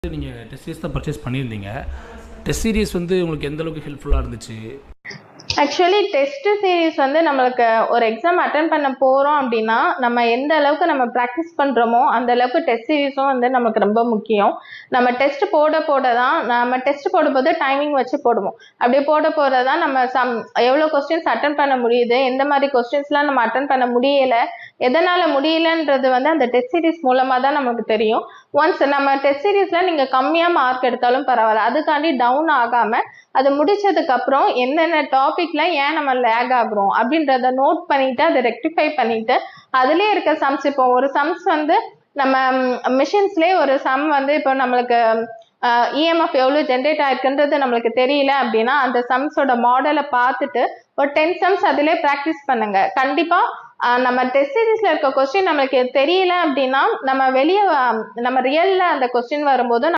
நீங்கள் test series தான் purchase பண்ணியிருந்தீங்க. டெஸ்ட் சீரிஸ் வந்து உங்களுக்கு எந்த அளவுக்கு ஹெல்ப்ஃபுல்லாக இருந்துச்சு? ஆக்சுவலி டெஸ்ட் சீரிஸ் வந்து நம்மளுக்கு ஒரு எக்ஸாம் அட்டன் பண்ண போகிறோம் அப்படின்னா நம்ம எந்த அளவுக்கு நம்ம ப்ராக்டிஸ் பண்ணுறோமோ அந்த அளவுக்கு டெஸ்ட் சீரிஸும் வந்து நமக்கு ரொம்ப முக்கியம். நம்ம டெஸ்ட் போட தான் நம்ம டெஸ்ட் போடும்போது டைமிங் வச்சு போடுவோம். அப்படி போட தான் நம்ம எவ்வளோ கொஸ்டின்ஸ் அட்டன் பண்ண முடியுது, எந்த மாதிரி கொஸ்டின்ஸ்லாம் நம்ம அட்டன் பண்ண முடியலை, எதனால் முடியலன்றது வந்து அந்த டெஸ்ட் சீரிஸ் மூலமாக தான் நமக்கு தெரியும். ஒன்ஸ் நம்ம டெஸ்ட் சீரிஸில் நீங்கள் கம்மியாக மார்க் எடுத்தாலும் பரவாயில்ல, அதுக்காண்டி டவுன் ஆகாமல் அது முடிச்சதுக்கப்புறம் என்னென்ன டாபிக்ல ஏன் நம்ம லேக் ஆகுறோம் அப்படின்றத நோட் பண்ணிட்டு அதை ரெக்டிஃபை பண்ணிட்டு அதுலேயே இருக்க சம்ஸ், இப்போ ஒரு சம்ஸ் வந்து நம்ம மிஷின்ஸ்லேயே ஒரு சம் வந்து இப்போ நம்மளுக்கு இஎம்எஃப் எவ்வளோ ஜென்ரேட் ஆயிருக்குன்றது நம்மளுக்கு தெரியல அப்படின்னா அந்த சம்ஸோட மாடலை பார்த்துட்டு ஒரு 10 சம்ஸ் அதிலே ப்ராக்டிஸ் பண்ணுங்க. கண்டிப்பாக நம்ம டெஸ்ட் சீரீஸ்ல இருக்க கொஸ்டின் நம்மளுக்கு தெரியல அப்படின்னா நம்ம வெளியே நம்ம ரியல்ல அந்த கொஸ்டின் வரும்போது